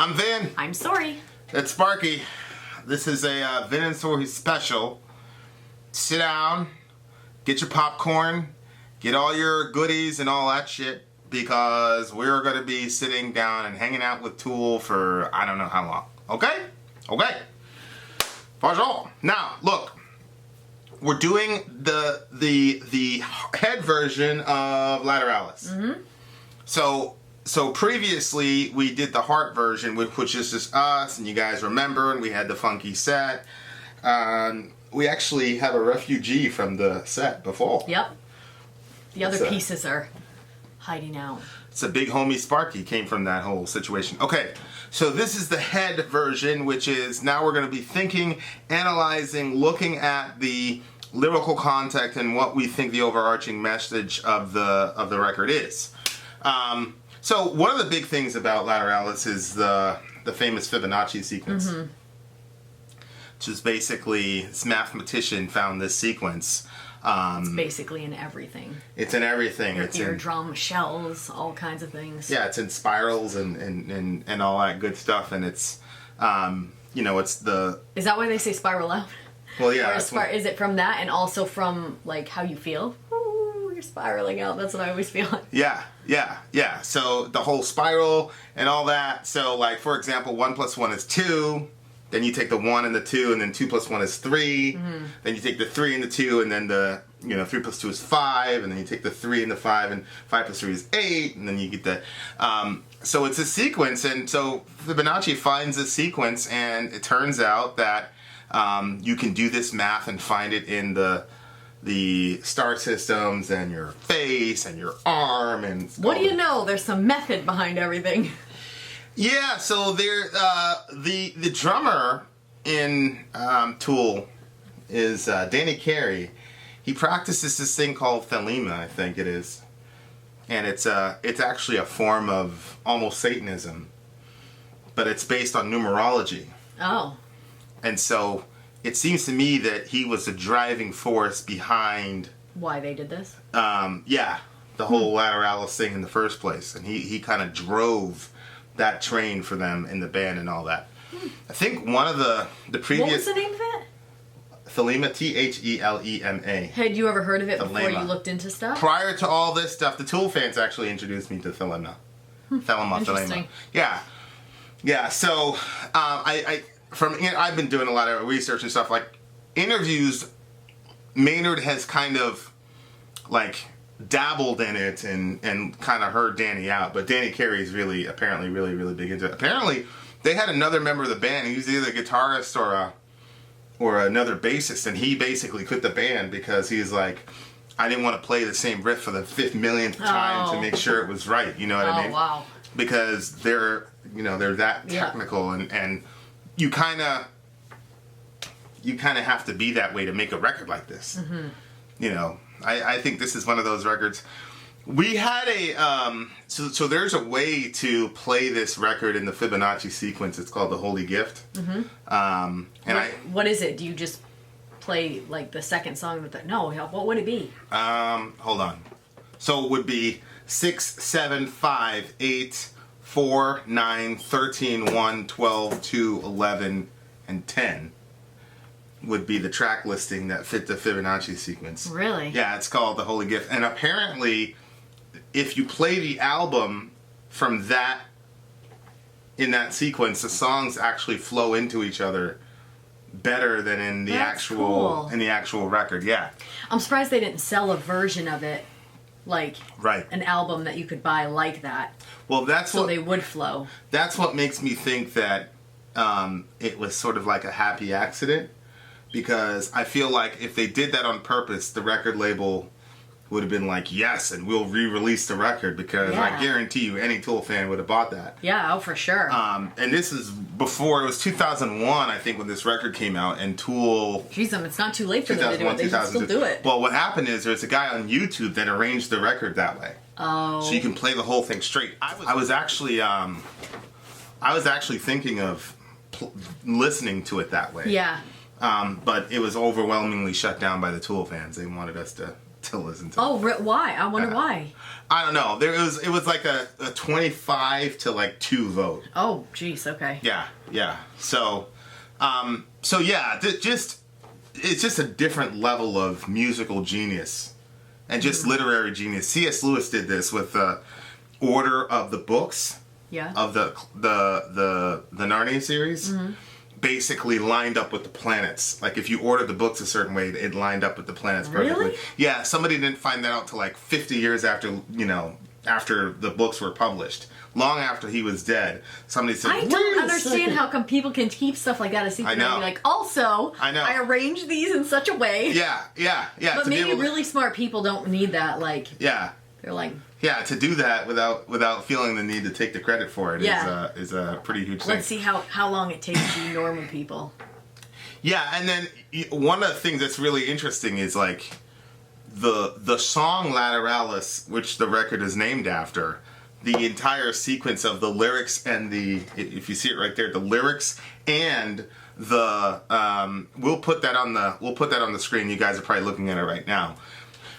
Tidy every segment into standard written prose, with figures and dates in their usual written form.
I'm Vin. I'm Sori. That's Sparky. This is a Vin and Sori special. Sit down, get your popcorn, get all your goodies and all that shit, because we're going to be sitting down and hanging out with Tool for I don't know how long. Okay? Okay. Bonjour. Now, look. We're doing the head version of Lateralis. Mm-hmm. So previously we did the heart version, which is just us, and you guys remember, and we had the funky set. We actually have a refugee from the set before. Yep. The other pieces are hiding out. It's a big homie Sparky came from that whole situation. Okay, so this is the head version, which is now we're going to be thinking, analyzing, looking at the lyrical content and what we think the overarching message of the record is. So one of the big things about Lateralis is the famous Fibonacci sequence. Mm-hmm. Which is basically, this mathematician found this sequence. It's basically in everything. It's in everything. It's eardrum, shells, all kinds of things. Yeah, it's in spirals and all that good stuff, and it's, it's the... Is that why they say spiral out? Well, yeah. Is it from that and also from, like, how you feel? Ooh, you're spiraling out. That's what I always feel like. Yeah. So the whole spiral and all that. So, like, for example, 1 + 1 is 2. Then you take the 1 and the 2, and then 2 + 1 is 3. Mm-hmm. Then you take the 3 and the 2, and then 3 + 2 is 5. And then you take the 3 and the 5, and 5 + 3 is 8. And then you get the... so it's a sequence, and so Fibonacci finds a sequence, and it turns out that you can do this math and find it in the star systems and your face and your arm and... What do you know? There's some method behind everything. Yeah, so there, the drummer in Tool is Danny Carey. He practices this thing called Thelema, I think it is, and it's actually a form of almost Satanism, but it's based on numerology. Oh. And so it seems to me that he was the driving force behind why they did this. The whole Lateralis thing in the first place, and he kind of drove that train for them in the band and all that. I think one of the previous... What was the name of it? Thelema, Thelema. Had you ever heard of it before you looked into stuff? Prior to all this stuff, the Tool fans actually introduced me to Thelema. Thelema. Yeah, so I've been doing a lot of research and stuff, like interviews. Maynard has kind of like dabbled in it and kind of heard Danny out, but Danny Carey's apparently really big into it. Apparently they had another member of the band. He was either a guitarist or another bassist, and he basically quit the band because he's like, I didn't want to play the same riff for the 5th millionth time to make sure it was right. You know what I mean? Wow. Because they're that technical, and you kind of have to be that way to make a record like this. Mm-hmm. I think this is one of those records. We had so there's a way to play this record in the Fibonacci sequence. It's called the Holy Gift. Mm-hmm. What is it? Do you just play like the second song? What would it be? Hold on. So it would be 6, 7, 5, 8, 4, 9, 13, 1, 12, 2, 11, and 10. Would be the track listing that fit the Fibonacci sequence. Really? Yeah, it's called The Holy Gift. And apparently, if you play the album from in that sequence, the songs actually flow into each other better than in the actual record. Yeah. I'm surprised they didn't sell a version of it, like an album that you could buy like that. Well, they would flow. That's what makes me think that it was sort of like a happy accident. Because I feel like if they did that on purpose, the record label would have been like, yes, and we'll re-release the record, because I guarantee you any Tool fan would have bought that. Yeah, for sure. And this is before, it was 2001, I think, when this record came out, and Tool... Jeez, it's not too late for them to do it. They should still do it. Well, what happened is there's a guy on YouTube that arranged the record that way. Oh. So you can play the whole thing straight. I was actually thinking of listening to it that way. Yeah. But it was overwhelmingly shut down by the Tool fans. They wanted us to to listen to. Oh, why? I wonder why. I don't know. It was like a 25 to like 2 vote. Oh, jeez. Okay. Yeah. So yeah, it's just a different level of musical genius and just literary genius. C.S. Lewis did this with the order of the books. Yeah. Of the Narnia series. Mm-hmm. Basically lined up with the planets. Like if you ordered the books a certain way, it lined up with the planets perfectly. Really? Yeah, somebody didn't find that out till like 50 years after, after the books were published. Long after he was dead. Somebody said, I don't understand how come people can keep stuff like that a secret. I know. And be like, also, I arranged these in such a way. Yeah. But maybe really smart people don't need that. Like, yeah. They're like... Yeah, to do that without feeling the need to take the credit for it is a pretty huge thing. Let's see how long it takes you normal people. Yeah, and then one of the things that's really interesting is like the song Lateralis, which the record is named after, the entire sequence of the lyrics and if you see it right there, the lyrics and the we'll put that on the screen. You guys are probably looking at it right now.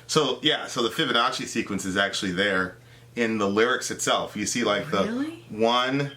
So the Fibonacci sequence is actually there in the lyrics itself. You see like the 1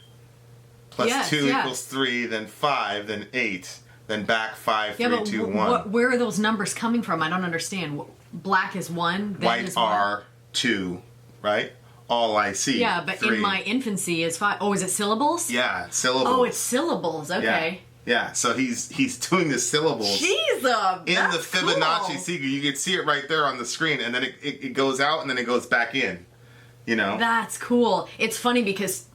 plus 2 equals 3, then 5, then 8, then back 5, 3, 2, 1. Where are those numbers coming from? I don't understand. Black is 1, then white is R 2, right? All I see. Yeah, but 3. in my infancy is 5. Oh, is it syllables? Yeah, syllables. Oh, it's syllables. Okay. Yeah, so he's doing the syllables in the Fibonacci sequence. You can see it right there on the screen, and then it goes out, and then it goes back in. That's cool. It's funny because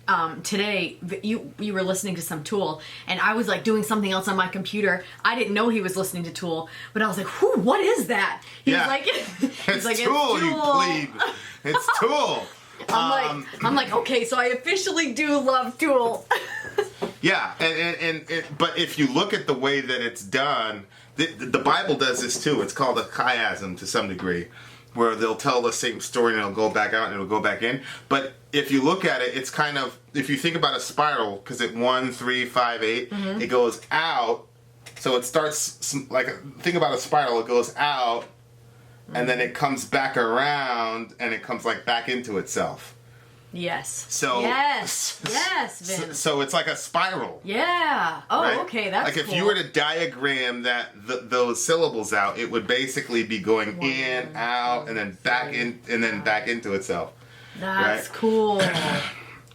today you were listening to some Tool, and I was like doing something else on my computer. I didn't know he was listening to Tool, but I was like, "Who? What is that?" He's like, "It's Tool, you plebe. It's Tool." I'm like, okay, so I officially do love Tool. Yeah, and but if you look at the way that it's done, the Bible does this too. It's called a chiasm to some degree, where they'll tell the same story and it'll go back out and it'll go back in. But if you look at it, it's kind of, if you think about a spiral, because at 1, 3, 5, 8, it goes out. So it starts think about a spiral. It goes out, and then it comes back around, and it comes like back into itself. Yes. So yes, Vin. So it's like a spiral. Yeah. Oh, right? Okay, that's like if you were to diagram those syllables out, it would basically be going in, out, and then back in, and then back into itself. That's cool.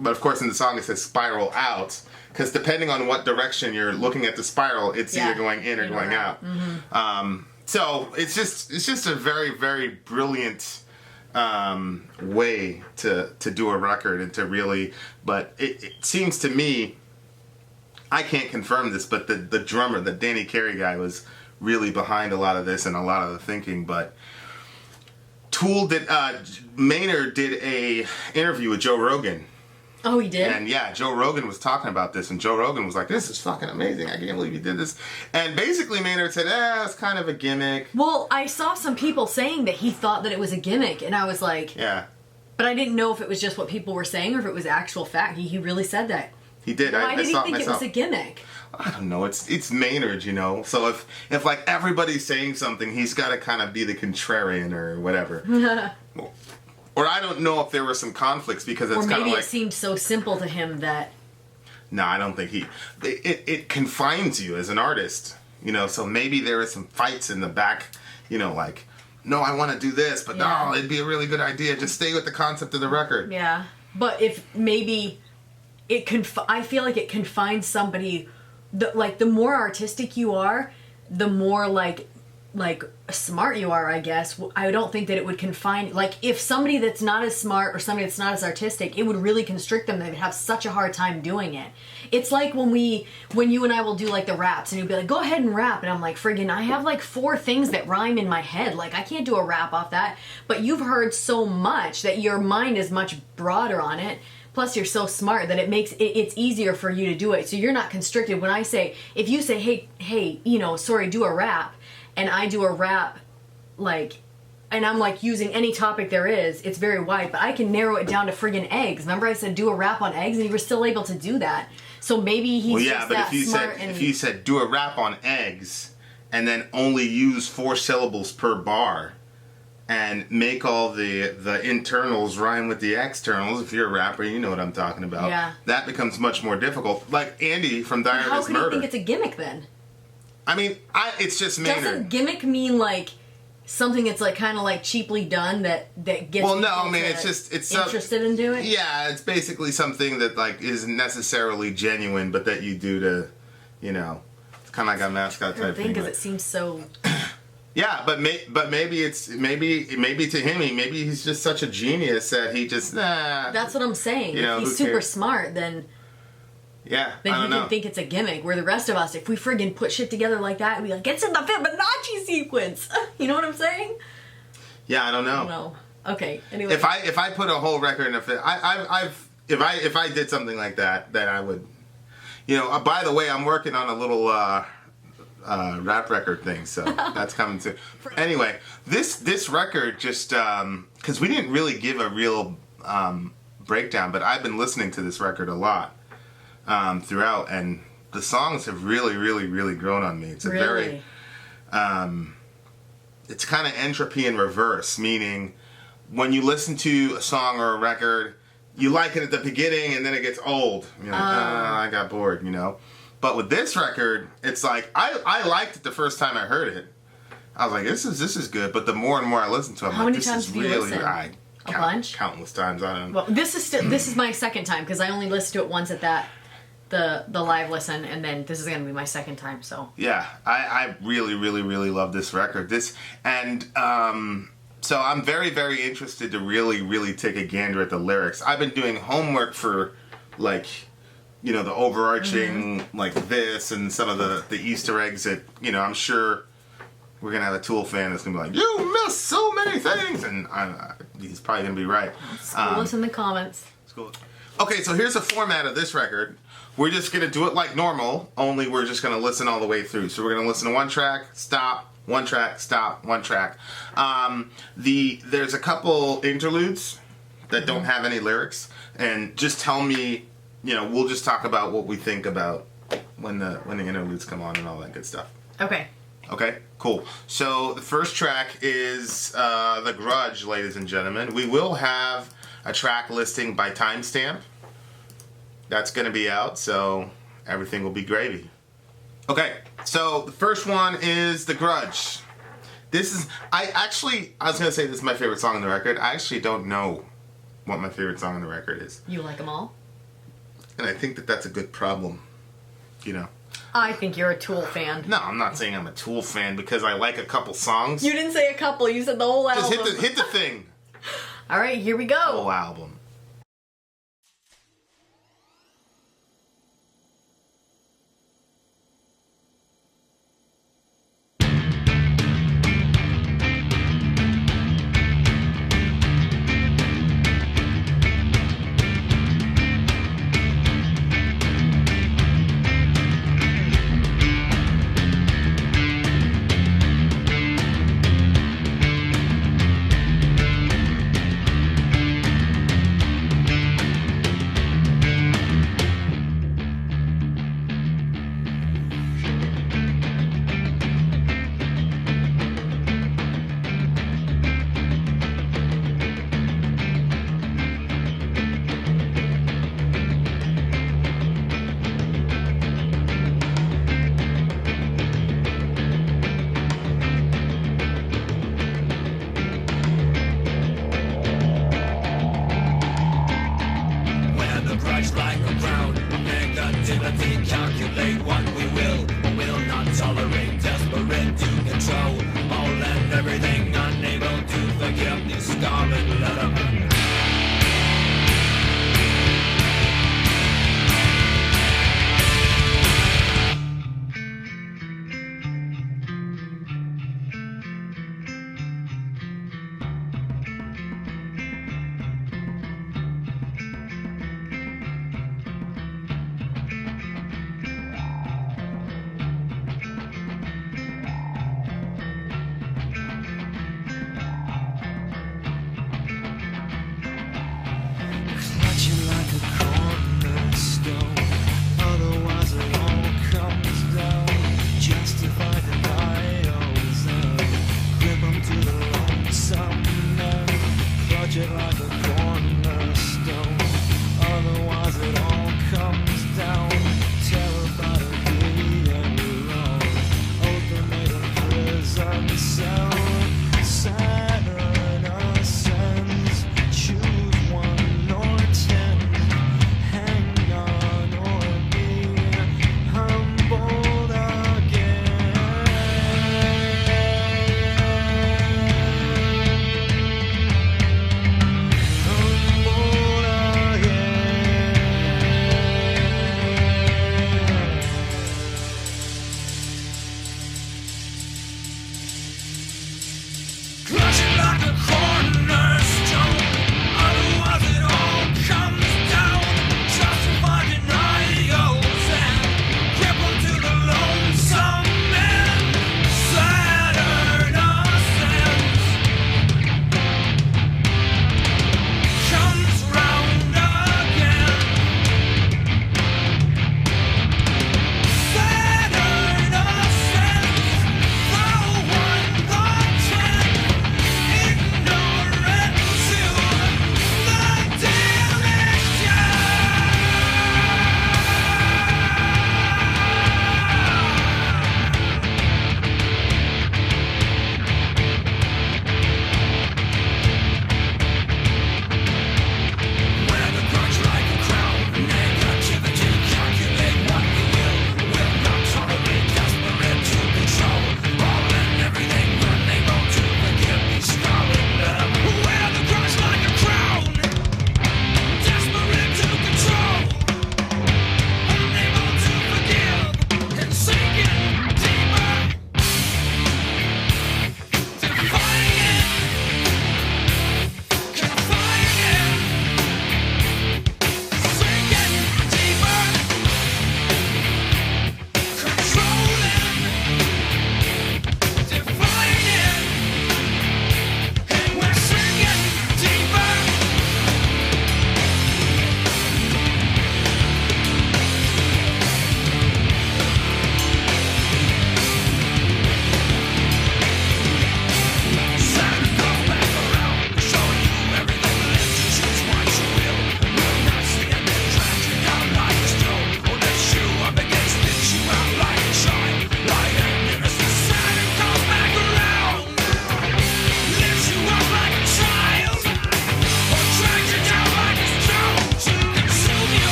But of course, in the song it says spiral out, because depending on what direction you're looking at the spiral, it's either going in or going out. Mm-hmm. So it's just a very, very brilliant way to do a record and to really, but it seems to me, I can't confirm this, but the drummer, the Danny Carey guy, was really behind a lot of this and a lot of the thinking. But Tool Maynard did a interview with Joe Rogan. Oh, he did? And yeah, Joe Rogan was talking about this, and Joe Rogan was like, "This is fucking amazing. I can't believe you did this." And basically Maynard said, it's kind of a gimmick. Well, I saw some people saying that he thought that it was a gimmick, and I was like... Yeah. But I didn't know if it was just what people were saying or if it was actual fact. He really said that. He did. Why did he think it was a gimmick? I don't know. It's Maynard, So if like everybody's saying something, he's got to kind of be the contrarian or whatever. Or I don't know if there were some conflicts because it's kind of like... Or maybe it seemed so simple to him that... No, I don't think it confines you as an artist, So maybe there were some fights in the back, like, no, I want to do this, but no, it'd be a really good idea. Just stay with the concept of the record. Yeah, but if maybe I feel like it confines somebody. The more artistic you are, the more like smart you are, I guess. I don't think that it would confine, like, if somebody that's not as smart or somebody that's not as artistic, it would really constrict them. They would have such a hard time doing it. It's like when you and I will do like the raps, and you'll be like, go ahead and rap, and I'm like, friggin', I have like 4 things that rhyme in my head. Like, I can't do a rap off that. But you've heard so much that your mind is much broader on it. Plus, you're so smart that it makes it's easier for you to do it. So you're not constricted. When I say, if you say, hey, Sori, do a rap, and I do a rap, like, and I'm like using any topic there is, it's very wide, but I can narrow it down to friggin' eggs. Remember I said do a rap on eggs, and you were still able to do that. So maybe he's just that smart. If you said do a rap on eggs, and then only use 4 syllables per bar, and make all the internals rhyme with the externals. If you're a rapper, you know what I'm talking about. Yeah. That becomes much more difficult. Like Andy from Diary of How His can you Murder. think it's a gimmick then? I mean, it's just Maynard. Doesn't gimmick mean like something that's like kind of like cheaply done that gets Well, no, people I mean, to it's interested in doing it? Yeah, it's basically something that like isn't necessarily genuine, but that you do to, you know, it's kind of like a mascot type thing. Because it seems so. Yeah, but maybe it's maybe to him, maybe he's just such a genius that he just That's what I'm saying. You know, if he's super smart, then yeah, he I don't know. can think it's a gimmick. Where the rest of us, if we friggin' put shit together like that, and be like, it's in the Fibonacci sequence. You know what I'm saying? Yeah, I don't know. No. Okay. Anyway. If I put a whole record in a fit, if I did something like that, then I would. You know. By the way, I'm working on a little rap record thing, so that's coming too. Anyway, this record just because we didn't really give a real breakdown, but I've been listening to this record a lot throughout, and the songs have really, really, really grown on me. It's a very it's kind of entropy in reverse, meaning when you listen to a song or a record, you like it at the beginning and then it gets old. You're like, I got bored, you know. But with this record, it's like I liked it the first time I heard it. I was like, this is good. But the more and more I listen to it, I'm How like, many this times is do you really listen? A bunch? Countless times. I don't know. Well, this is my second time because I only listened to it once at the live listen, and then this is gonna be my second time. So yeah, I really, really, really love this record. So I'm very, very interested to really, really take a gander at the lyrics. I've been doing homework for, like, you know, the overarching, like this and some of the Easter eggs that, you know, I'm sure we're going to have a Tool fan that's going to be like, you missed so many things! And he's probably going to be right. school us in the comments. Okay, so here's the format of this record. We're just going to do it like normal, only we're just going to listen all the way through. So we're going to listen to one track, stop, one track, stop, one track. There's a couple interludes that don't have any lyrics, and just tell me, you know, we'll just talk about what we think about when the interludes come on and all that good stuff. Okay. Okay, cool. So the first track is The Grudge, ladies and gentlemen. We will have a track listing by timestamp. That's going to be out, so everything will be gravy. Okay, so the first one is The Grudge. I was going to say this is my favorite song on the record. I actually don't know what my favorite song on the record is. You like them all? And I think that that's a good problem, you know. I think you're a Tool fan. No, I'm not saying I'm a Tool fan because I like a couple songs. You didn't say a couple, you said the whole album. Just hit the thing. All right, here we go. Whole album.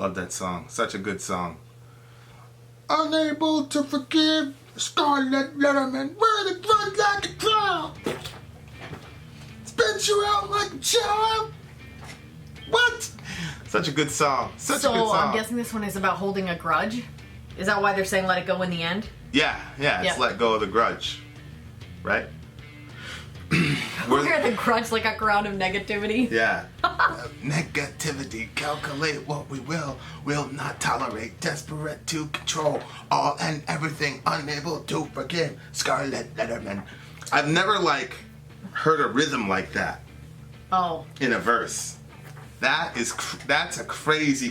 Love that song. Such a good song. Unable to forgive Scarlet Letterman. Wear the blood like a clown. Spit you out like a child. What? Such a good song. Such a good song. So I'm guessing this one is about holding a grudge. Is that why they're saying let it go in the end? Yeah. It's let go of the grudge. Right? Wear the grudge like a crown of negativity. Yeah. Negativity, calculate what we will not tolerate, desperate to control all and everything, unable to forgive. Scarlet Letterman. I've never heard a rhythm like that. Oh. In a verse. That's a crazy.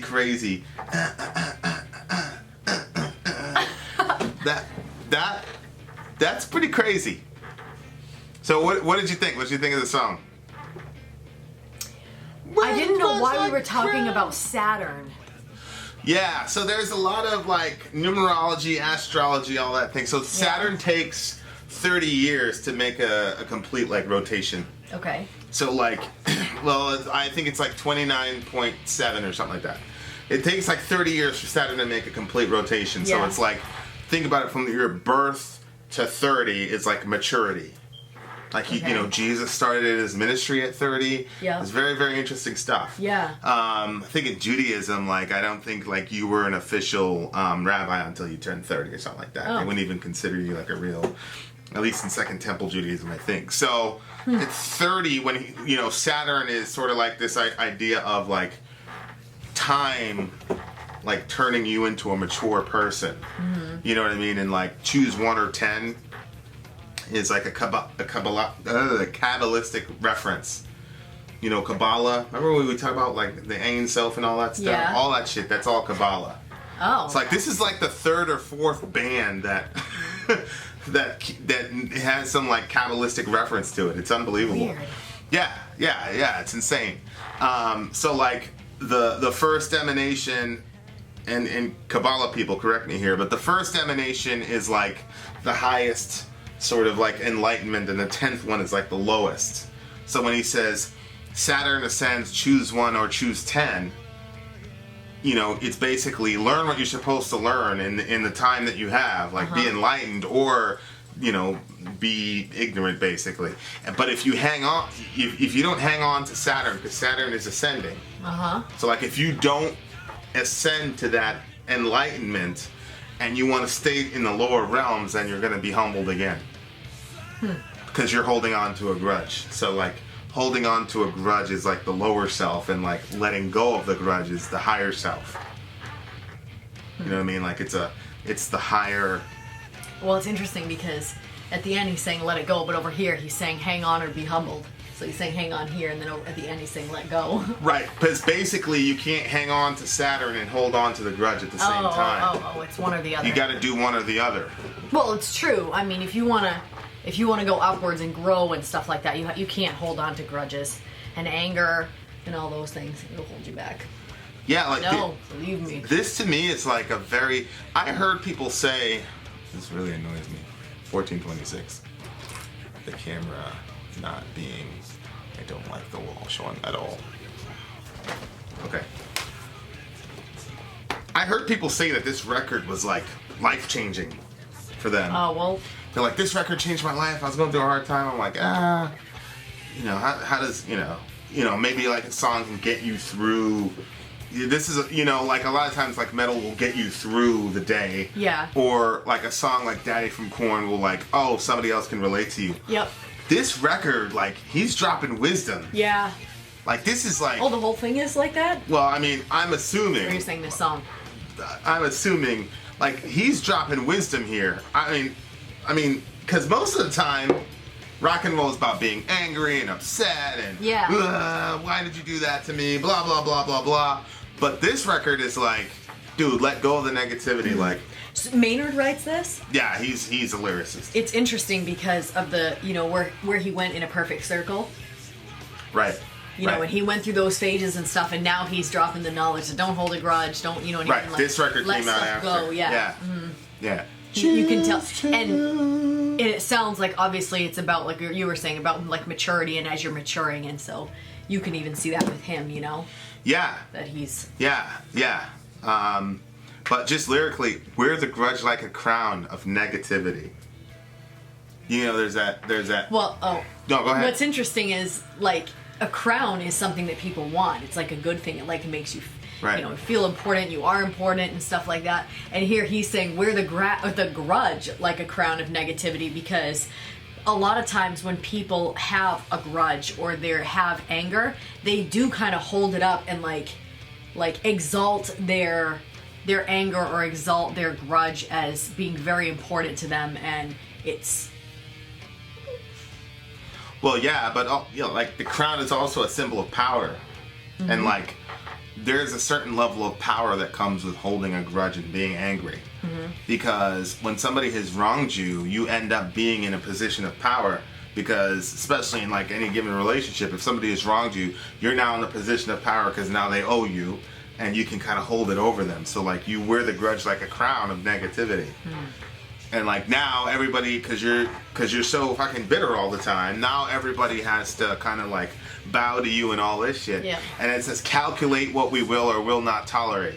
That's pretty crazy. So what did you think? What did you think of the song? I didn't know why we were talking about Saturn. Yeah, so there's a lot of numerology, astrology, all that thing. So Saturn takes 30 years to make a complete rotation. Okay. So well, I think it's 29.7 or something like that. It takes 30 years for Saturn to make a complete rotation. So it's think about it from your birth to 30 is maturity. Jesus started his ministry at 30. Yeah. It's very, very interesting stuff. Yeah. I think in Judaism, I don't think you were an official rabbi until you turned 30 or something like that. Oh. They wouldn't even consider you a real, at least in Second Temple Judaism, I think. So it's 30 when Saturn is sort of this idea of time, turning you into a mature person. Mm-hmm. You know what I mean? And choose 1 or 10. Is a Kabbalistic reference. Kabbalah. Remember when we talk about the Ein Sof and all that stuff? Yeah. All that shit, that's all Kabbalah. Oh. It's this is the third or fourth band that that has some Kabbalistic reference to it. It's unbelievable. Weird. Yeah, it's insane. So the first emanation, and Kabbalah people correct me here, but the first emanation is the highest sort of enlightenment, and the 10th one is the lowest. So when he says Saturn ascends, choose 1 or choose 10, it's basically learn what you're supposed to learn in the time that you have, be enlightened or be ignorant basically. But if you hang on, if you don't hang on to Saturn, because Saturn is ascending, so if you don't ascend to that enlightenment and you want to stay in the lower realms, then you're going to be humbled again. Because you're holding on to a grudge. So holding on to a grudge is the lower self, and letting go of the grudge is the higher self. You know what I mean? It's the higher. Well, it's interesting because at the end he's saying let it go, but over here he's saying hang on or be humbled. So he's saying hang on here, and then at the end he's saying let go. Right, because basically you can't hang on to Saturn and hold on to the grudge at the same time. It's one or the other. You got to do one or the other. Well, it's true. I mean, if you want to go upwards and grow and stuff like that, you can't hold on to grudges and anger and all those things. It'll hold you back. Yeah, no, believe me. This to me is a very. I heard people say, this really annoys me. 1426. The camera not being. I don't like the wall showing at all. Okay. I heard people say that this record was life changing for them. Oh well. They're this record changed my life. I was going through a hard time. I'm how does maybe a song can get you through. This is a lot of times metal will get you through the day. Yeah. Or a song like Daddy from Korn will somebody else can relate to you. Yep. This record he's dropping wisdom. Yeah. This is Oh, the whole thing is like that? Well, I mean, I'm assuming. Or you're saying this song. I'm assuming he's dropping wisdom here. I mean, because most of the time, rock and roll is about being angry and upset and why did you do that to me? Blah blah blah blah blah. But this record is dude, let go of the negativity. So Maynard writes this? Yeah, he's a lyricist. It's interesting because of the where he went in a perfect circle. Right. You know, and he went through those phases and stuff, and now he's dropping the knowledge. So don't hold a grudge. Don't anything right. This record came out after. Go. Yeah. Yeah. Mm-hmm. Yeah. You can tell, and it sounds obviously it's about you were saying about maturity, and as you're maturing, and so you can even see that with him, Yeah. That he's. Yeah. Yeah. But just lyrically, wear the grudge like a crown of negativity. You know, there's that. Well, No, go ahead. What's interesting is, like, a crown is something that people want. It's like a good thing. It like makes you, Right. feel important. You are important and stuff like that. And here he's saying wear the grudge like a crown of negativity, because a lot of times when people have a grudge or they have anger, they do kind of hold it up and like exalt their anger or exalt their grudge as being very important to them, and it's. Well, yeah, but like the crown is also a symbol of power, and like there's a certain level of power that comes with holding a grudge and being angry, because when somebody has wronged you, you end up being in a position of power. Because especially in like any given relationship, if somebody has wronged you, you're now in a position of power because now they owe you, and you can kind of hold it over them. So like you wear the grudge like a crown of negativity. And like now everybody, cause you're so fucking bitter all the time, now everybody has to kind of like bow to you and all this shit. Yeah. And it says calculate what we will or will not tolerate.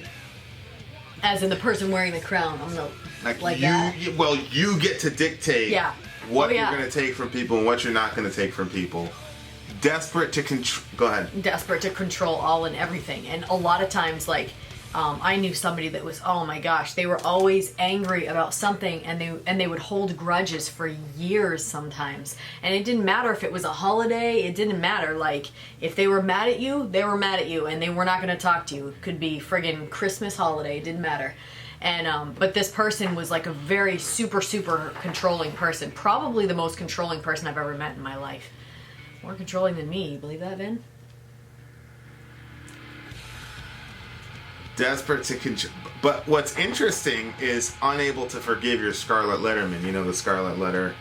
As in the person wearing the crown. I'm gonna like that. You get to dictate what yeah. you're gonna take from people and what you're not gonna take from people. Desperate to control. Go ahead. Desperate to control all and everything. And a lot of times, like, I knew somebody that was, oh my gosh, they were always angry about something, and they would hold grudges for years sometimes. And it didn't matter if it was a holiday, it didn't matter. Like, if they were mad at you, they were mad at you, and they were not going to talk to you. It could be friggin' Christmas holiday, it didn't matter. And, but this person was like a very super, super controlling person. Probably the most controlling person I've ever met in my life. More controlling than me, you believe that, Vin? Desperate to control. But what's interesting is unable to forgive your Scarlet Letterman. You know, the Scarlet Letter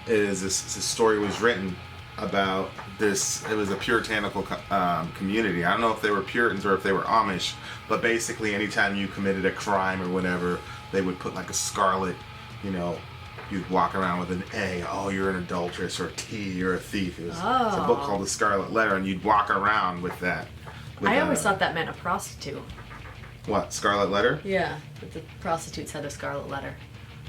is this story was written about this. It was a puritanical community. I don't know if they were Puritans or if they were Amish, but basically anytime you committed a crime or whatever, they would put like a scarlet, you'd walk around with an A, oh, you're an adulteress, or T, you're a thief. It's a book called The Scarlet Letter, and you'd walk around with that. I always thought that meant a prostitute. What, Scarlet Letter? Yeah, but the prostitutes had a Scarlet Letter.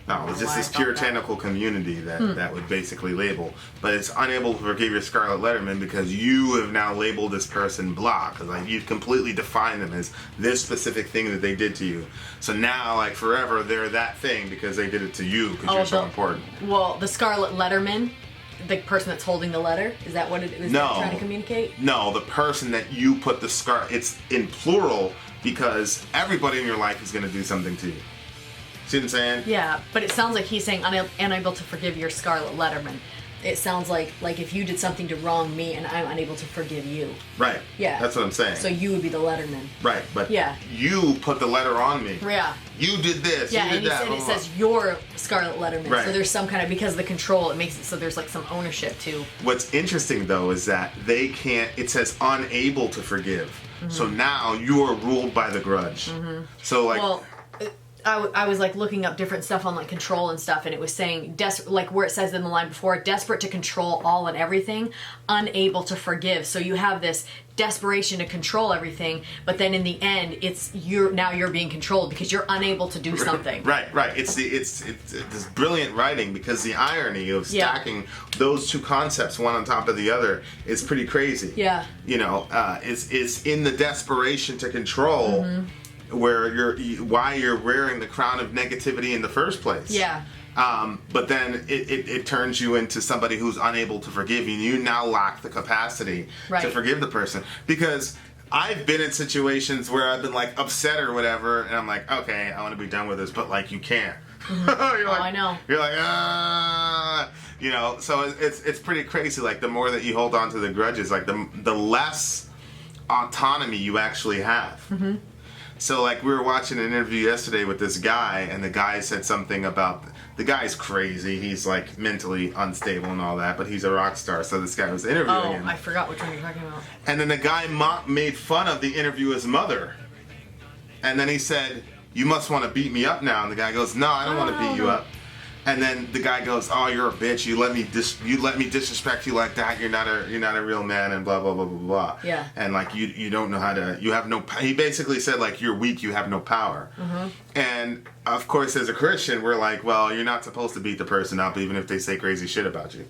No, it was just this puritanical community that would basically label. But it's unable to forgive your Scarlet Letterman because you have now labeled this person blah. Because like, you've completely defined them as this specific thing that they did to you. So now, like forever, they're that thing because they did it to you because you're so important. Well, the Scarlet Letterman, the person that's holding the letter, is that what it was trying to communicate? No, the person that you put the scar. It's in plural because everybody in your life is going to do something to you. See what I'm saying? Yeah, but it sounds like he's saying unable to forgive your Scarlet Letterman. It sounds like if you did something to wrong me and I'm unable to forgive you. Right. Yeah. That's what I'm saying. So you would be the Letterman. Right, but yeah. You put the letter on me. Yeah. You did this. Yeah, you did that. And it says your Scarlet Letterman. Right. So there's some kind of, because of the control, it makes it so there's like some ownership too. What's interesting though is that they can't, it says unable to forgive. Mm-hmm. So now you are ruled by the grudge. Mm-hmm. So like... Well, I was like looking up different stuff on like control and stuff, and it was saying like where it says in the line before, desperate to control all and everything, unable to forgive. So you have this desperation to control everything, but then in the end, you're being controlled because you're unable to do something. Right. It's this brilliant writing, because the irony of stacking those two concepts one on top of the other is pretty crazy. Yeah. Is in the desperation to control. Mm-hmm. Where why you're wearing the crown of negativity in the first place. Yeah. But then it turns you into somebody who's unable to forgive you. You now lack the capacity to forgive the person. Because I've been in situations where I've been like upset or whatever, and I'm like, okay, I want to be done with this, but like you can't. Mm-hmm. You're like, I know. You're like, so it's pretty crazy. Like the more that you hold on to the grudges, like the less autonomy you actually have. Mm-hmm. So, like, we were watching an interview yesterday with this guy, and the guy said something about... The guy's crazy. He's, like, mentally unstable and all that, but he's a rock star, so this guy was interviewing him. Oh, I forgot which one you're talking about. And then the guy made fun of the interviewer's mother. And then he said, you must want to beat me up now. And the guy goes, no, I don't want to beat you up. And then the guy goes, "Oh, you're a bitch. You let me disrespect you like that. You're not a real man," and blah blah blah blah blah. Yeah. And like you don't know how to. You have no. He basically said like you're weak. You have no power. Mm-hmm. And of course, as a Christian, we're like, well, you're not supposed to beat the person up, even if they say crazy shit about you.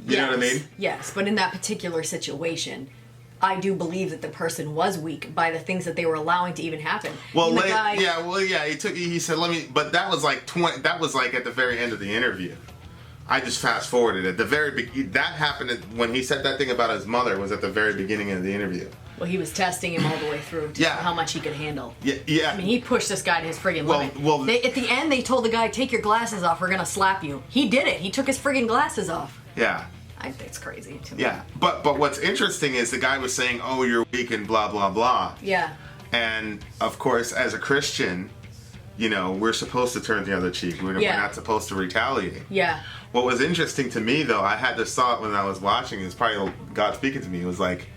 You know what I mean? Yes, but in that particular situation, I do believe that the person was weak by the things that they were allowing to even happen. Well, he said, "Let me," but that was like that was like at the very end of the interview. I just fast forwarded at the very that happened when he said that thing about his mother was at the very beginning of the interview. Well, he was testing him all the way through to see how much he could handle. Yeah. I mean, he pushed this guy to his friggin' limit. Well, at the end, they told the guy, "Take your glasses off. We're gonna slap you." He did it. He took his friggin' glasses off. Yeah. I think it's crazy to me. Yeah, but what's interesting is the guy was saying, "Oh, you're weak," and blah blah blah. Yeah. And of course, as a Christian, you know, we're supposed to turn the other cheek. We're not supposed to retaliate. Yeah. What was interesting to me, though, I had this thought when I was watching. It's probably God speaking to me. It was like,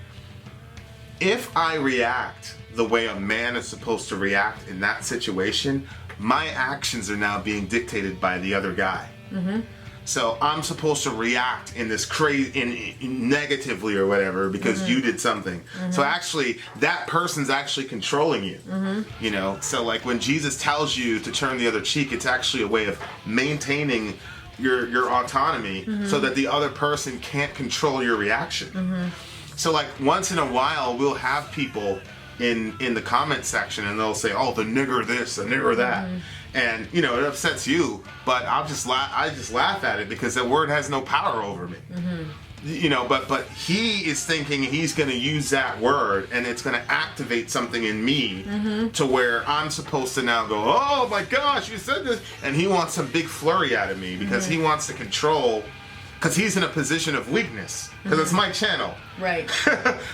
if I react the way a man is supposed to react in that situation, my actions are now being dictated by the other guy. Mm-hmm. So I'm supposed to react in this crazy, negatively or whatever because you did something. Mm-hmm. So actually, that person's actually controlling you. Mm-hmm. You know, so like when Jesus tells you to turn the other cheek, it's actually a way of maintaining your autonomy so that the other person can't control your reaction. Mm-hmm. So like once in a while, we'll have people in the comment section and they'll say, "Oh, the nigger this, the nigger that." Mm-hmm. And you know it upsets you, but I just laugh at it because that word has no power over me. Mm-hmm. You know, but he is thinking he's going to use that word and it's going to activate something in me to where I'm supposed to now go, "Oh my gosh, you said this," and he wants some big flurry out of me because he wants to control. Because he's in a position of weakness. Because it's my channel. Right.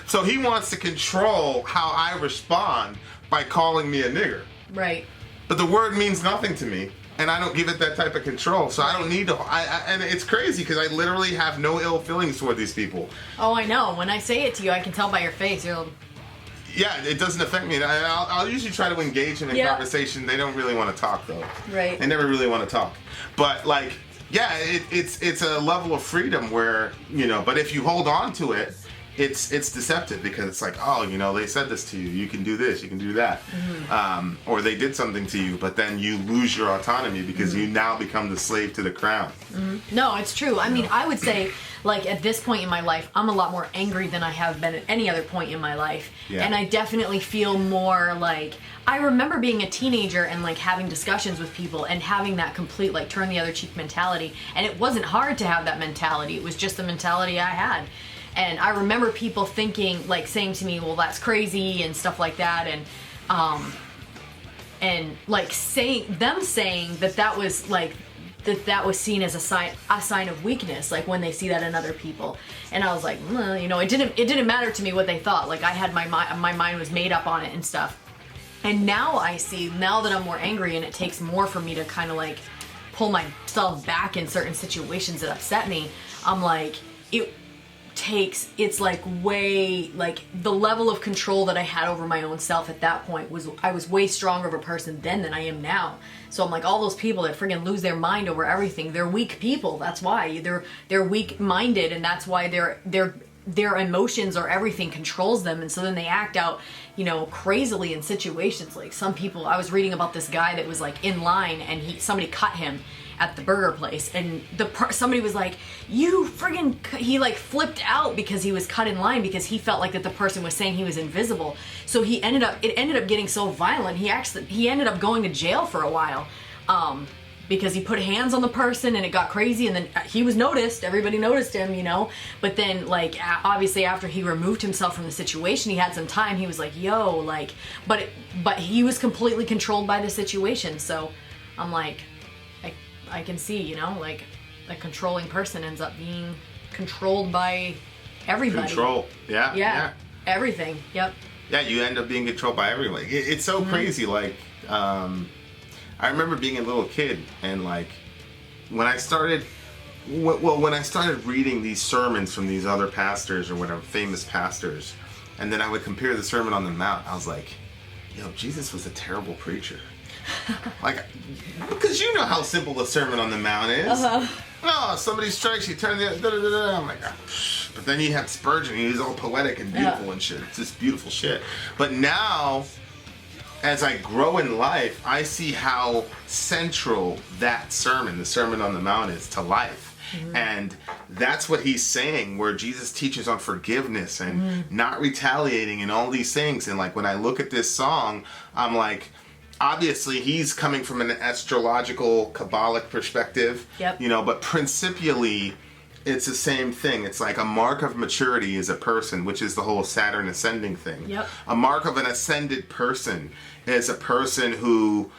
So he wants to control how I respond by calling me a nigger. Right. But the word means nothing to me, and I don't give it that type of control. So I don't need to. And it's crazy because I literally have no ill feelings toward these people. Oh, I know. When I say it to you, I can tell by your face. Yeah, it doesn't affect me. I'll usually try to engage in a conversation. They don't really want to talk though. Right. They never really want to talk. But like, yeah, it's a level of freedom where you know. But if you hold on to it. It's deceptive because it's like, oh, you know, they said this to you. You can do this. You can do that. Mm-hmm. Or they did something to you, but then you lose your autonomy because you now become the slave to the crown. Mm-hmm. No, it's true. I mean, I would say, like, at this point in my life, I'm a lot more angry than I have been at any other point in my life. Yeah. And I definitely feel more like... I remember being a teenager and, like, having discussions with people and having that complete, like, turn the other cheek mentality. And it wasn't hard to have that mentality. It was just the mentality I had. And I remember people thinking, like, saying to me, "Well, that's crazy," and stuff like that, and like saying that was like that was seen as a sign of weakness, like when they see that in other people. And I was like, well, you know, it didn't matter to me what they thought. Like I had my mind was made up on it and stuff. And now I see, now that I'm more angry, and it takes more for me to kind of like pull myself back in certain situations that upset me. I'm like it's like way, like the level of control that I had over my own self at that point I was way stronger of a person then than I am now. So I'm like, all those people that friggin' lose their mind over everything, they're weak people. That's why they're weak minded, and that's why their emotions or everything controls them, and so then they act out, you know, crazily in situations. Like some people, I was reading about this guy that was like in line and somebody cut him at the burger place, and somebody was like, "You friggin'," he like flipped out because he was cut in line because he felt like that the person was saying he was invisible. So it ended up getting so violent. He ended up going to jail for a while because he put hands on the person and it got crazy, and then he was noticed. Everybody noticed him, you know. But then like obviously after he removed himself from the situation, he had some time. He was like, "Yo," like, but he was completely controlled by the situation. So I'm like, I can see, you know, like a controlling person ends up being controlled by everybody. Control, yeah. Everything, yep. Yeah, you end up being controlled by everybody. It's so crazy. Like, I remember being a little kid and like when I started reading these sermons from these other pastors or whatever, famous pastors, and then I would compare the Sermon on the Mount, I was like, yo, Jesus was a terrible preacher. Like, because you know how simple the Sermon on the Mount is. Oh, somebody strikes you, turn the da-da-da-da. I'm like, but then you have Spurgeon, he's all poetic and beautiful and shit. It's just beautiful shit. But now, as I grow in life, I see how central that sermon, the Sermon on the Mount, is to life. And that's what he's saying, where Jesus teaches on forgiveness and not retaliating and all these things. And like, when I look at this song, I'm like, obviously he's coming from an astrological, Kabbalic perspective, you know, but principially it's the same thing. It's like a mark of maturity is a person, which is the whole Saturn ascending thing. A mark of an ascended person is a person who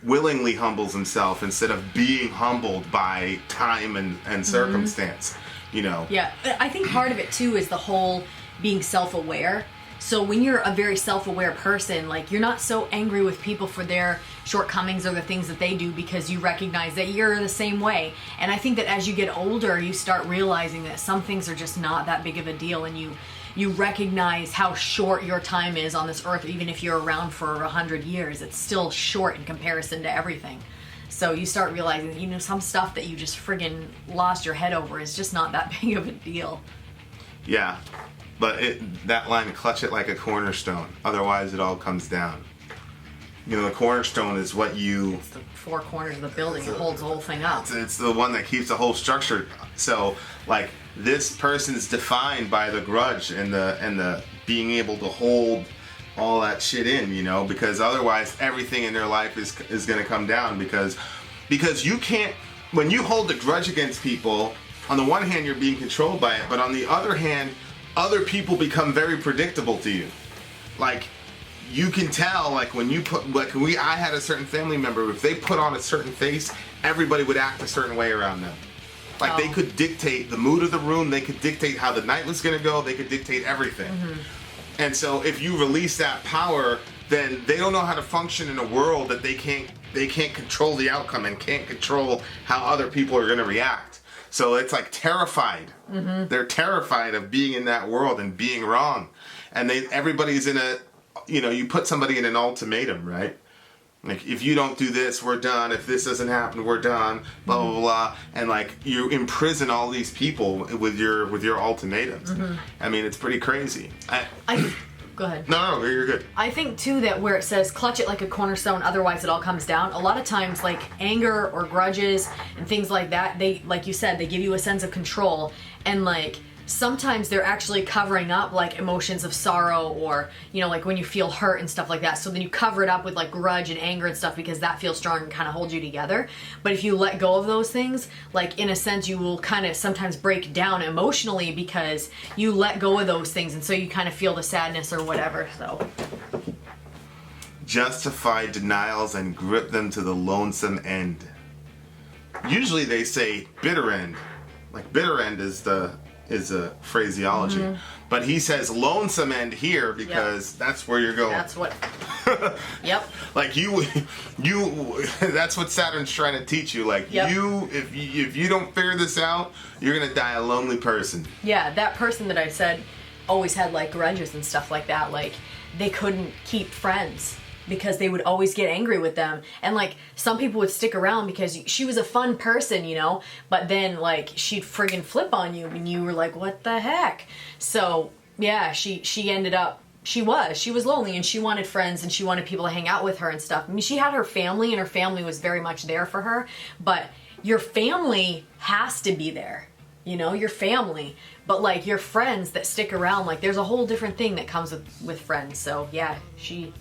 willingly humbles himself instead of being humbled by time and circumstance, you know. Yeah, I think part of it too is the whole being self-aware. So when you're a very self-aware person, like, you're not so angry with people for their shortcomings or the things that they do, because you recognize that you're the same way. And I think that as you get older, you start realizing that some things are just not that big of a deal, and you recognize how short your time is on this earth. Even if you're around for 100 years, it's still short in comparison to everything. So you start realizing, you know, some stuff that you just friggin' lost your head over is just not that big of a deal. Yeah. But that line, clutch it like a cornerstone, otherwise it all comes down. You know, the cornerstone is what you... It's the four corners of the building. It holds the whole thing up. It's the one that keeps the whole structure. So, like, this person's defined by the grudge and the being able to hold all that shit in, you know, because otherwise everything in their life is going to come down, because you can't... When you hold a grudge against people, on the one hand you're being controlled by it, but on the other hand, other people become very predictable to you. Like, you can tell, like, when you put, like, I had a certain family member, if they put on a certain face, everybody would act a certain way around them. Like, they could dictate the mood of the room, they could dictate how the night was gonna go, they could dictate everything. And so if you release that power, then they don't know how to function in a world that they can't control the outcome and can't control how other people are gonna react. So it's like terrified. They're terrified of being in that world and being wrong. And everybody's in a, you know, you put somebody in an ultimatum, right? Like, if you don't do this, we're done. If this doesn't happen, we're done. Blah, blah, blah. And like, you imprison all these people with your ultimatums. I mean, it's pretty crazy. Go ahead. No, you're good. I think too that where it says clutch it like a cornerstone, otherwise it all comes down, a lot of times, like, anger or grudges and things like that, they, like you said, they give you a sense of control, and like, sometimes they're actually covering up like emotions of sorrow, or, you know, like when you feel hurt and stuff like that. So then you cover it up with like grudge and anger and stuff, because that feels strong and kind of holds you together. But if you let go of those things, like, in a sense, you will kind of sometimes break down emotionally because you let go of those things, and so you kind of feel the sadness or whatever. So justify denials and grip them to the lonesome end. Usually they say bitter end. Like, bitter end is a phraseology, but he says lonesome end here because that's where you're going. That's what. Like, you that's what Saturn's trying to teach you. Like, if you don't figure this out, you're gonna die a lonely person. Yeah, that person that I said always had like grudges and stuff like that. Like, they couldn't keep friends because they would always get angry with them. And like, some people would stick around because she was a fun person, you know, but then like, she'd friggin' flip on you and you were like, what the heck? So yeah, she ended up, she was lonely, and she wanted friends, and she wanted people to hang out with her and stuff. I mean, she had her family, and her family was very much there for her, but your family has to be there, you know, your family. But like, your friends that stick around, like, there's a whole different thing that comes with friends. So yeah, she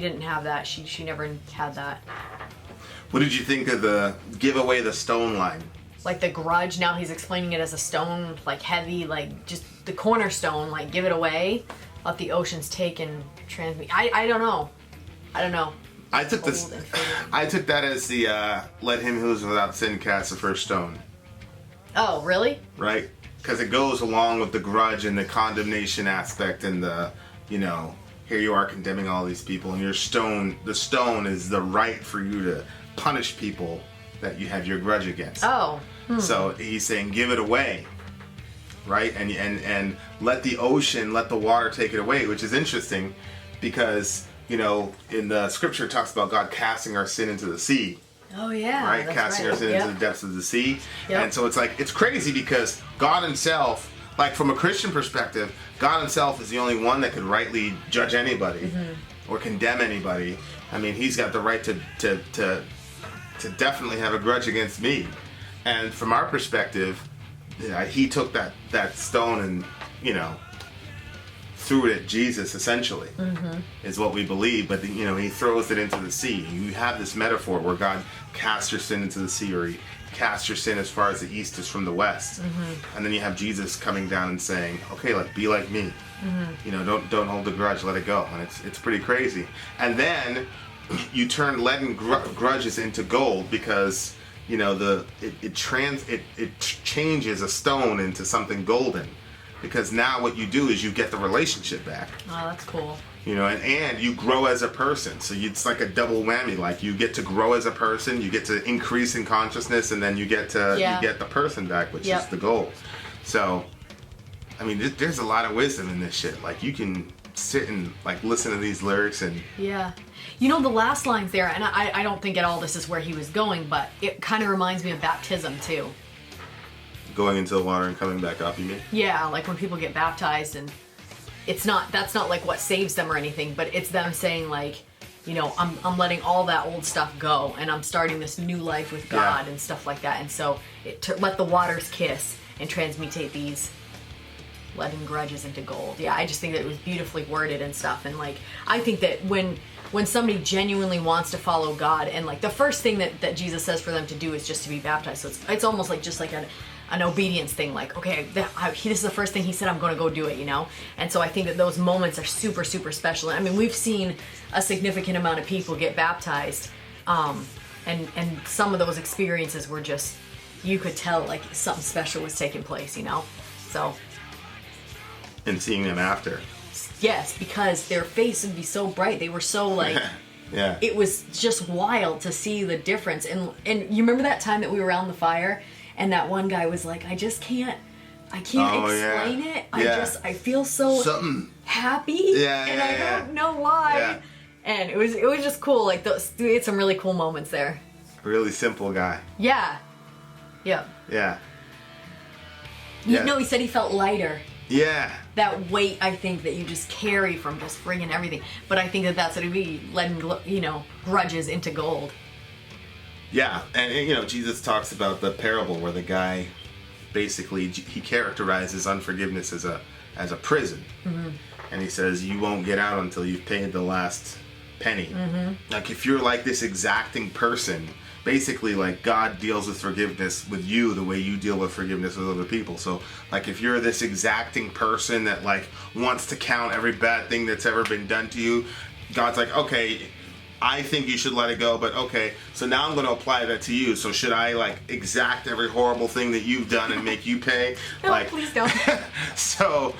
didn't have that. She never had that. What did you think of the give away the stone line? Like, the grudge, now he's explaining it as a stone, like, heavy, like, just the cornerstone, like, give it away, let the oceans take and transmute. I don't know. I took that as the let him who is without sin cast the first stone. Oh, really? Right? Because it goes along with the grudge and the condemnation aspect, and the, you know, here you are condemning all these people, and the stone is the right for you to punish people that you have your grudge against. Oh. So he's saying give it away, right? And let the ocean, let the water take it away, which is interesting, because you know, in the scripture it talks about God casting our sin into the sea. Oh yeah, right? Casting our sin into the depths of the sea. Yep. And so it's like, it's crazy because God himself, like from a Christian perspective, God himself is the only one that could rightly judge anybody or condemn anybody. I mean, he's got the right to definitely have a grudge against me. And from our perspective, he took that stone and, you know, threw it at Jesus, essentially, is what we believe. But, you know, he throws it into the sea. You have this metaphor where God casts your sin into the sea, or he casts your sin as far as the east is from the west. And then you have Jesus coming down and saying, okay, like, be like me. You know, don't hold a grudge, let it go. And it's pretty crazy. And then you turn lead and grudges into gold because, you know, it changes a stone into something golden. Because now what you do is you get the relationship back. Oh, that's cool. You know, and you grow as a person. So it's like a double whammy. Like, you get to grow as a person, you get to increase in consciousness, and then you get to you get the person back, which is the goal. So, I mean, there's a lot of wisdom in this shit. Like, you can sit and like listen to these lyrics and you know, the last lines there, and I don't think at all this is where he was going, but it kind of reminds me of baptism too. Going into the water and coming back up, you mean? Yeah, like when people get baptized, and that's not like what saves them or anything, but it's them saying like, you know, I'm letting all that old stuff go, and I'm starting this new life with God and stuff like that. And so let the waters kiss and transmutate these lead and grudges into gold. Yeah, I just think that it was beautifully worded and stuff. And like, I think that when somebody genuinely wants to follow God, and like the first thing that Jesus says for them to do is just to be baptized. So it's almost like just like an obedience thing, like, okay, this is the first thing he said, I'm going to go do it, you know? And so I think that those moments are super, super special. I mean, we've seen a significant amount of people get baptized, and some of those experiences were just, you could tell, like, something special was taking place, you know? So. And seeing them after. Yes, because their face would be so bright. They were so, like, it was just wild to see the difference. And you remember that time that we were around the fire? And that one guy was like, I can't explain it. I feel so happy. And I don't know why. Yeah. And it was just cool. Like, we had some really cool moments there. Really simple guy. Yeah. Yeah. Yeah. You know, he said he felt lighter. Yeah. That weight, I think, that you just carry from just friggin' everything. But I think that's what it'd be, letting, you know, grudges into gold. Yeah, and you know, Jesus talks about the parable where the guy basically, he characterizes unforgiveness as a prison. And he says, you won't get out until you've paid the last penny. Like, if you're like this exacting person, basically, like, God deals with forgiveness with you the way you deal with forgiveness with other people. So, like, if you're this exacting person that, like, wants to count every bad thing that's ever been done to you, God's like, okay, I think you should let it go, but okay, so now I'm going to apply that to you. So should I, like, exact every horrible thing that you've done and make you pay? No, like, please don't. So,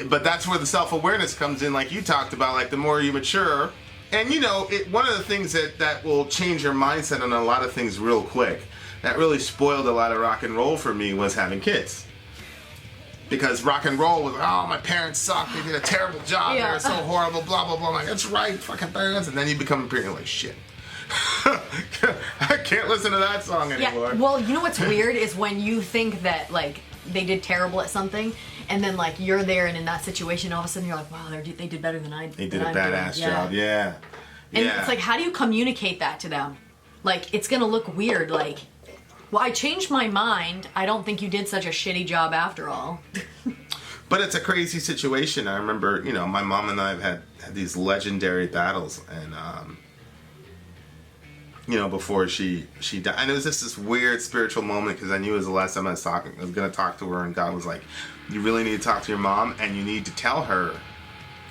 but that's where the self-awareness comes in, like you talked about, like, the more you mature. And, you know, one of the things that will change your mindset on a lot of things real quick, that really spoiled a lot of rock and roll for me, was having kids. Because rock and roll was, oh, my parents suck, they did a terrible job, they're so horrible, blah, blah, blah. I'm like, that's right, fucking parents. And then you become a parent, you're like, shit. I can't listen to that song anymore. Yeah, well, you know what's weird is when you think that, like, they did terrible at something, and then, like, you're there and in that situation, all of a sudden you're like, wow, they did better than I did. They did a badass job, yeah. And it's like, how do you communicate that to them? Like, it's gonna look weird, like, well, I changed my mind. I don't think you did such a shitty job after all. But it's a crazy situation. I remember, you know, my mom and I have had these legendary battles, and you know, before she died, and it was just this weird spiritual moment because I knew it was the last time I was going to talk to her, and God was like, "You really need to talk to your mom, and you need to tell her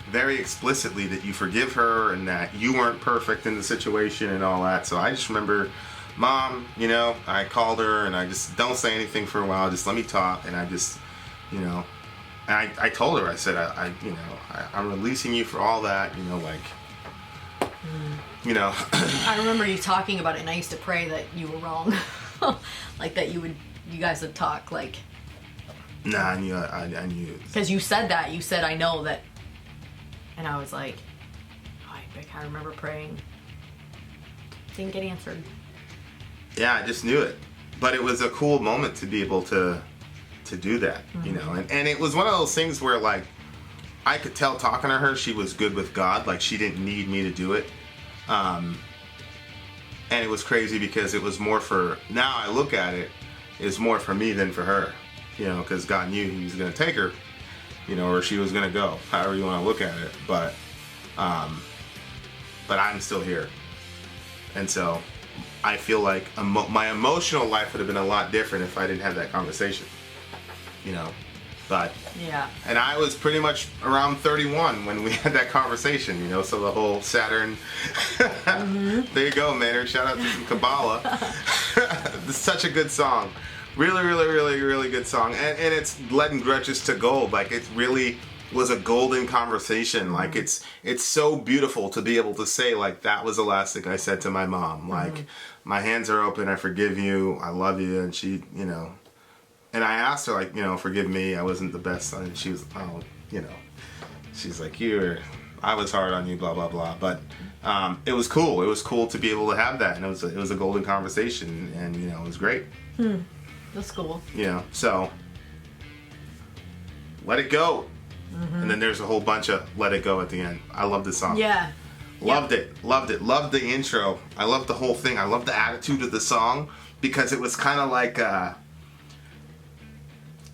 very explicitly that you forgive her and that you weren't perfect in the situation and all that." So I just remember, Mom, you know, I called her and I just, don't say anything for a while, just let me talk. And I just, you know, and I told her, I said, I'm releasing you for all that, you know, like, you know. I remember you talking about it, and I used to pray that you were wrong. Like, that you guys would talk, like. Nah, I knew. Because you said that, you said, I know that. And I was like, I remember praying. Didn't get answered. Yeah, I just knew it. But it was a cool moment to be able to do that, you know. And it was one of those things where, like, I could tell talking to her she was good with God. Like, she didn't need me to do it. And it was crazy because it was more for, now I look at it, it's more for me than for her. You know, because God knew he was going to take her, you know, or she was going to go, however you want to look at it. But I'm still here. And so I feel like my emotional life would have been a lot different if I didn't have that conversation, you know. But yeah, and I was pretty much around 31 when we had that conversation, you know. So the whole Saturn, there you go, man. Shout out to some Kabbalah. It's such a good song, really, really, really, really good song, and it's letting grudges to gold. Like, it really was a golden conversation. Like, it's so beautiful to be able to say, like, that was the last thing I said to my mom. Like, my hands are open. I forgive you. I love you. And she, you know. And I asked her, like, you know, forgive me, I wasn't the best son. And she was, oh, you know, she's like, I was hard on you, blah, blah, blah. But it was cool. It was cool to be able to have that. And it was a golden conversation. And, you know, it was great. That's cool. You know, so let it go. And then there's a whole bunch of let it go at the end. I love this song. Yeah. Loved it. Loved the intro. I loved the whole thing. I loved the attitude of the song because it was kind of like...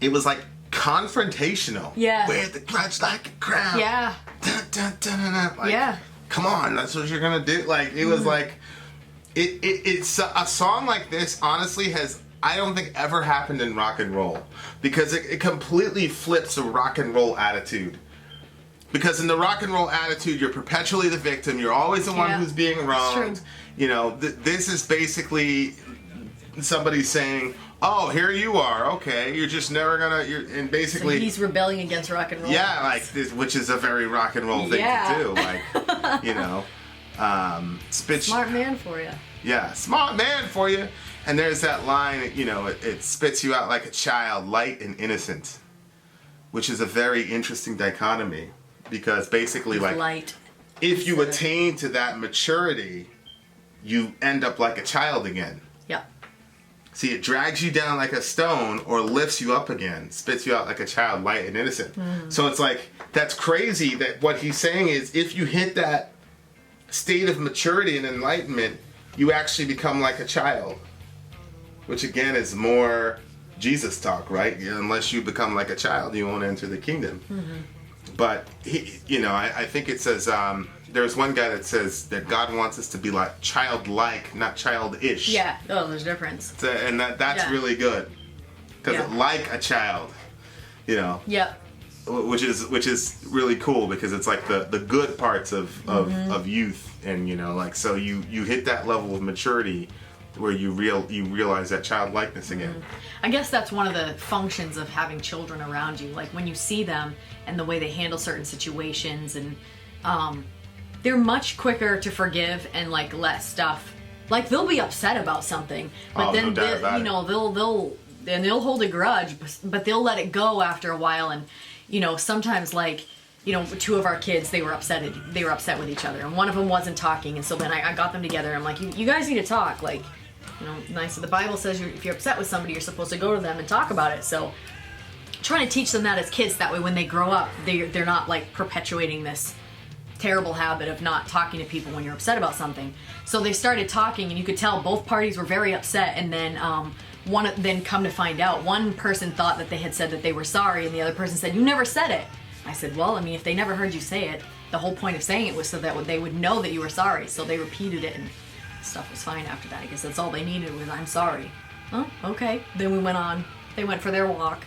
it was like confrontational. Yeah. Wear the grudge like a crown. Yeah. Dun, dun, dun, dun, dun. Like, yeah. Come on, that's what you're gonna do. Like, it was like, it's a song like this. Honestly, I don't think ever happened in rock and roll because it completely flips the rock and roll attitude. Because in the rock and roll attitude, you're perpetually the victim. You're always the one who's being wronged. You know, this is basically somebody saying, oh, here you are. Okay, you're just never gonna. And basically, so he's rebelling against rock and roll. Yeah, like this, which is a very rock and roll thing to do. Like, you know, smart man for you. Yeah, smart man for you. And there's that line. You know, it spits you out like a child, light and innocent, which is a very interesting dichotomy because basically, like, light. If you attain to that maturity, you end up like a child again. See, it drags you down like a stone or lifts you up again, spits you out like a child, light and innocent. So it's like, that's crazy that what he's saying is if you hit that state of maturity and enlightenment, you actually become like a child. Which again is more Jesus talk, right? Unless you become like a child, you won't enter the kingdom. But, I think it says, there's one guy that says that God wants us to be like childlike, not childish. Yeah. Oh, there's a difference. And that's really good. Because like a child, you know. Yeah. Which is really cool because it's like the good parts of youth. And, you know, like, so you hit that level of maturity where you realize that childlikeness again. I guess that's one of the functions of having children around you. Like when you see them and the way they handle certain situations, and they're much quicker to forgive and like let stuff. Like they'll be upset about something, but then they'll hold a grudge, but they'll let it go after a while. And you know, sometimes like, you know, two of our kids, they were upset with each other, and one of them wasn't talking, and so then I got them together and I'm like, you guys need to talk. Like, you know, nice. The Bible says if you're upset with somebody, you're supposed to go to them and talk about it. So trying to teach them that as kids, that way when they grow up, they're not like perpetuating this terrible habit of not talking to people when you're upset about something. So they started talking, and you could tell both parties were very upset, and then then come to find out, one person thought that they had said that they were sorry, and the other person said, you never said it. I said, well, I mean, if they never heard you say it, the whole point of saying it was so that they would know that you were sorry. So they repeated it, and stuff was fine after that. I guess that's all they needed was, I'm sorry. Oh, okay. Then we went on. They went for their walk.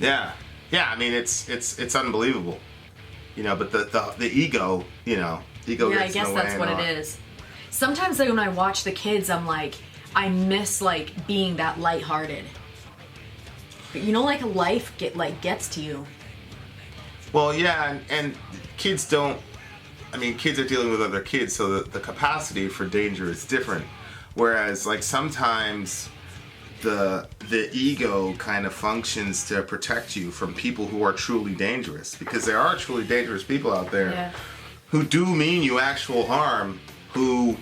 Yeah. I mean, it's unbelievable. You know, but the ego, you know, ego yeah, gets I guess in the way that's what it is. Sometimes like, when I watch the kids, I'm like, I miss like being that lighthearted. But you know, like life gets to you. Well, yeah, and kids don't. I mean, kids are dealing with other kids, so the capacity for danger is different. Whereas, like sometimes the ego kind of functions to protect you from people who are truly dangerous, because there are truly dangerous people out there. Yeah. who do mean you actual harm, who,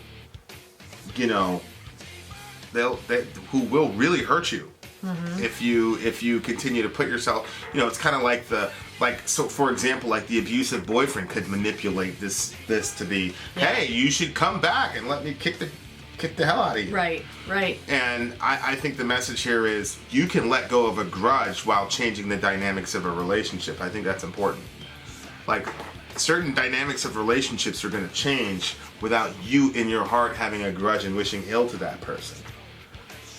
you know, who will really hurt you if you continue to put yourself, you know, it's kind of like so for example, like the abusive boyfriend could manipulate this to be, hey, you should come back and let me kick the hell out of you. Right. And I think the message here is you can let go of a grudge while changing the dynamics of a relationship. I think that's important. Like, certain dynamics of relationships are going to change without you in your heart having a grudge and wishing ill to that person.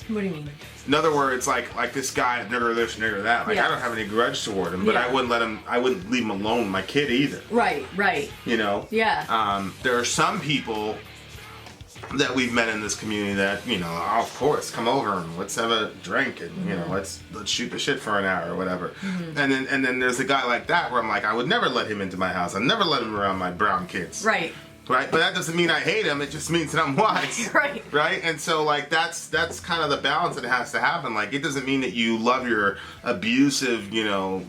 What do you mean? In other words, like this guy, nigger this, nigger that. Like, I don't have any grudge toward him, but I wouldn't leave him alone, my kid either. Right. You know? Yeah. There are some people that we've met in this community that, you know, oh, of course, come over and let's have a drink and, you know, let's shoot the shit for an hour or whatever. And then there's a guy like that where I'm like, I would never let him into my house. I'd never let him around my brown kids. Right. But that doesn't mean I hate him. It just means that I'm wise. Right. And so, like, that's kind of the balance that has to happen. Like, it doesn't mean that you love your abusive, you know,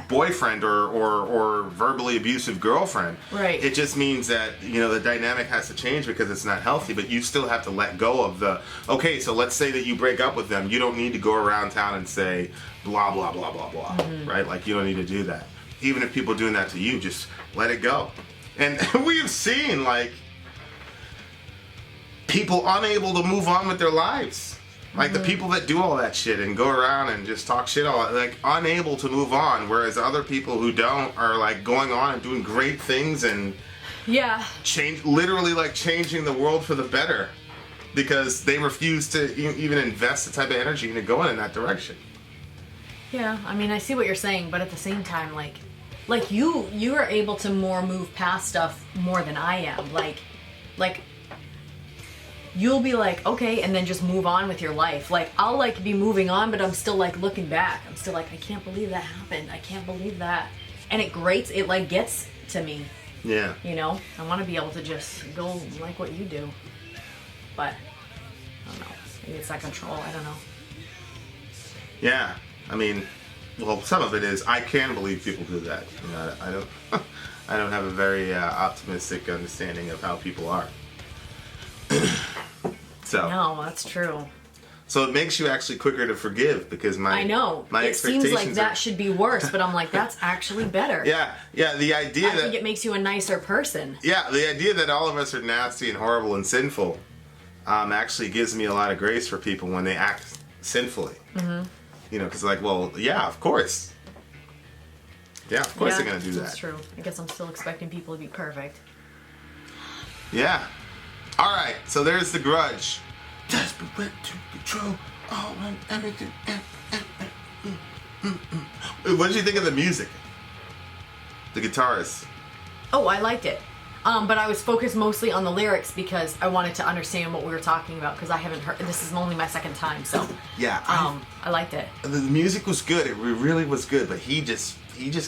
boyfriend or verbally abusive girlfriend. Right. It just means that, you know, the dynamic has to change because it's not healthy, but you still have to let go of okay, so let's say that you break up with them. You don't need to go around town and say blah, blah, blah, blah, blah, right? Like, you don't need to do that. Even if people are doing that to you, just let it go. And we've seen, like, people unable to move on with their lives. Like, the people that do all that shit and go around and just talk shit like, unable to move on, whereas other people who don't are, like, going on and doing great things and literally, like, changing the world for the better because they refuse to even invest the type of energy into going in that direction. Yeah, I mean, I see what you're saying, but at the same time, like you are able to move past stuff more than I am. Like you'll be like, okay, and then just move on with your life. Like, I'll, like, be moving on, but I'm still, like, looking back. I'm still like, I can't believe that happened. I can't believe that. And it like, gets to me. Yeah. You know? I want to be able to just go like what you do. But, I don't know. Maybe it's that control. I don't know. Yeah. I mean, well, some of it is, I can believe people do that. You know, I don't have a very optimistic understanding of how people are. So no, that's true. So it makes you actually quicker to forgive because I know. My it seems like that should be worse, but I'm like, that's actually better. Yeah. The idea I think it makes you a nicer person. Yeah, the idea that all of us are nasty and horrible and sinful actually gives me a lot of grace for people when they act sinfully. You know, because like, well, yeah, of course. Yeah, of course they're gonna do that. That's true. I guess I'm still expecting people to be perfect. Yeah. All right, so there's The Grudge. Desperate to control all and everything. What did you think of the music? The guitarist. Oh, I liked it. But I was focused mostly on the lyrics because I wanted to understand what we were talking about because I haven't heard. This is only my second time, so yeah. I liked it. The music was good. It really was good. But he just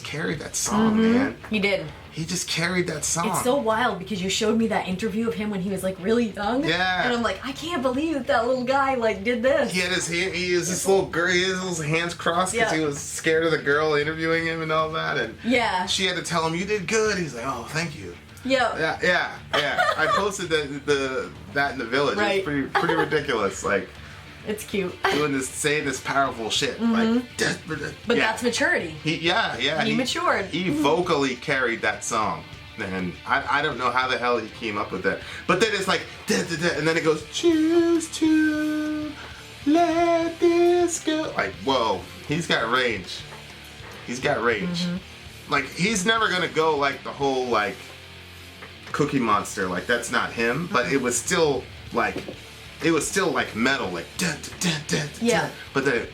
carried that song, man. He did. He just carried that song. It's so wild because you showed me that interview of him when he was like really young. Yeah. And I'm like, I can't believe that little guy like did this. He had his hand. He has this little girl. He has his hands crossed because he was scared of the girl interviewing him and all that. And she had to tell him, "You did good." He's like, "Oh, thank you." Yeah. I posted that in the village. Right. It's pretty ridiculous. Like, it's cute. saying this powerful shit. Like, desperate. But that's maturity. He matured. He vocally carried that song. And I don't know how the hell he came up with that. But then it's like, and then it goes, choose to let this go. Like, whoa, he's got range. Like, he's never going to go like the whole, like, Cookie Monster. Like, that's not him. But it was still, like metal. Like, yeah. But then,